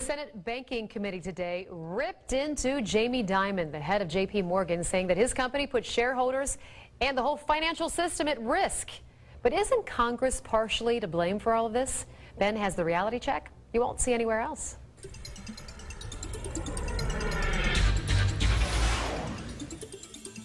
Senate Banking Committee today ripped into Jamie Dimon, the head of JP Morgan, saying that his company put shareholders and the whole financial system at risk. But isn't Congress partially to blame for all of this? Ben has the reality check you won't see anywhere else.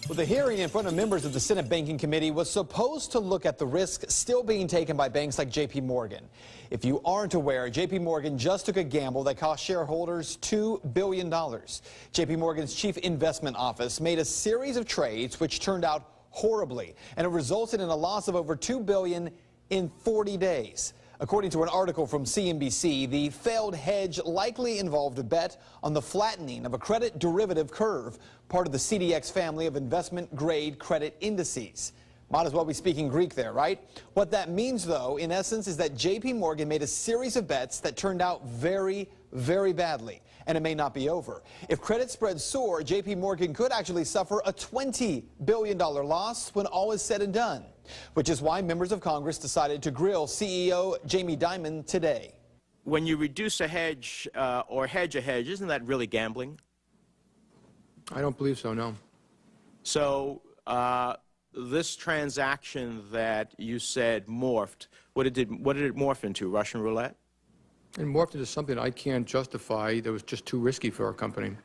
Well, the hearing in front of members of the Senate Banking Committee was supposed to look at the risk still being taken by banks like JP Morgan. If you aren't aware, JP Morgan just took a gamble that cost shareholders $2 billion. JP Morgan's chief investment office made a series of trades which turned out horribly, and it resulted in a loss of over $2 billion in 40 days. According to an article from CNBC, the failed hedge likely involved a bet on the flattening of a credit derivative curve, part of the CDX family of investment-grade credit indices. Might as well be speaking Greek there, right? What that means, though, in essence, is that JP Morgan made a series of bets that turned out very, very badly, and it may not be over. If credit spreads soar, JP Morgan could actually suffer a $20 billion loss when all is said and done, which is why members of Congress decided to grill CEO Jamie Dimon today. When you reduce a hedge or hedge a hedge, isn't that really gambling? I don't believe so, no. So this transaction that you said morphed, what did it morph into? Russian roulette? It morphed into something I can't justify that was just too risky for our company.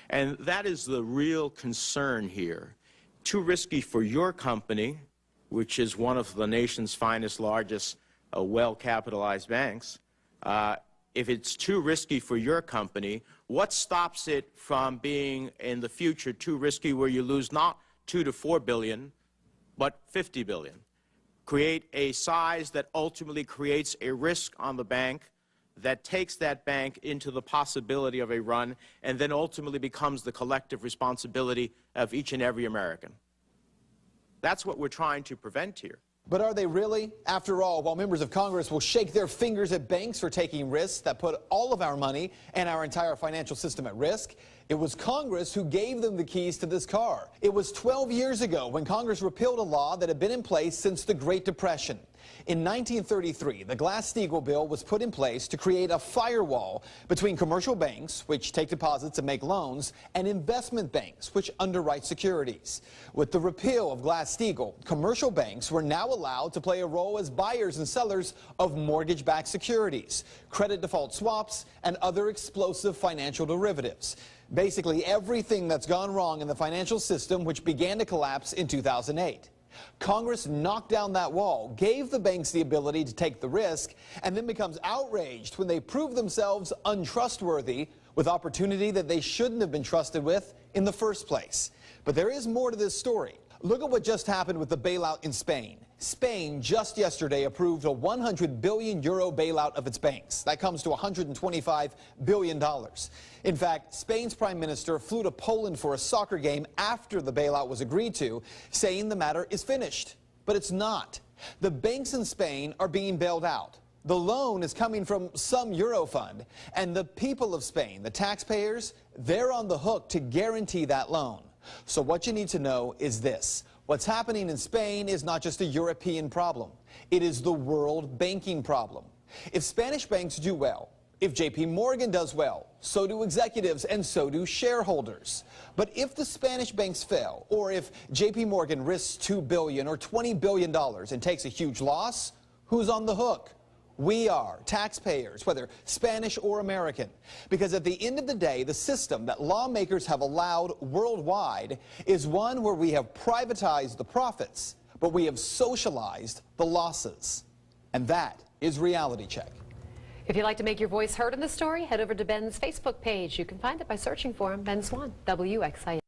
And that is the real concern here. Too risky for your company, which is one of the nation's finest, largest, well-capitalized banks. If it's too risky for your company, what stops it from being in the future too risky where you lose not $2 to $4 billion, but $50 billion? Create a size that ultimately creates a risk on the bank that takes that bank into the possibility of a run and then ultimately becomes the collective responsibility of each and every American. That's what we're trying to prevent here. But are they really? After all, while members of Congress will shake their fingers at banks for taking risks that put all of our money and our entire financial system at risk, it was Congress who gave them the keys to this car. It was 12 years ago when Congress repealed a law that had been in place since the Great Depression. In 1933, the Glass-Steagall bill was put in place to create a firewall between commercial banks, which take deposits and make loans, and investment banks, which underwrite securities. With the repeal of Glass-Steagall, commercial banks were now allowed to play a role as buyers and sellers of mortgage-backed securities, credit default swaps, and other explosive financial derivatives. Basically everything that's gone wrong in the financial system, which began to collapse in 2008. Congress knocked down that wall, gave the banks the ability to take the risk, and then becomes outraged when they prove themselves untrustworthy with opportunity that they shouldn't have been trusted with in the first place. But there is more to this story. Look at what just happened with the bailout in Spain. Spain just yesterday approved a 100 billion euro bailout of its banks. That comes to $125 billion. In fact, Spain's prime minister flew to Poland for a soccer game after the bailout was agreed to, saying the matter is finished. But it's not. The banks in Spain are being bailed out. The loan is coming from some Euro fund, and the people of Spain, the taxpayers, they're on the hook to guarantee that loan. So what you need to know is this. What's happening in Spain is not just a European problem. It is the world banking problem. If Spanish banks do well, if JP Morgan does well, so do executives and so do shareholders. But if the Spanish banks fail, or if JP Morgan risks $2 billion or $20 billion and takes a huge loss, who's on the hook? We are, taxpayers, whether Spanish or American. Because at the end of the day, the system that lawmakers have allowed worldwide is one where we have privatized the profits, but we have socialized the losses. And that is Reality Check. If you'd like to make your voice heard in the story, head over to Ben's Facebook page. You can find it by searching for him, Ben Swann, WXIN.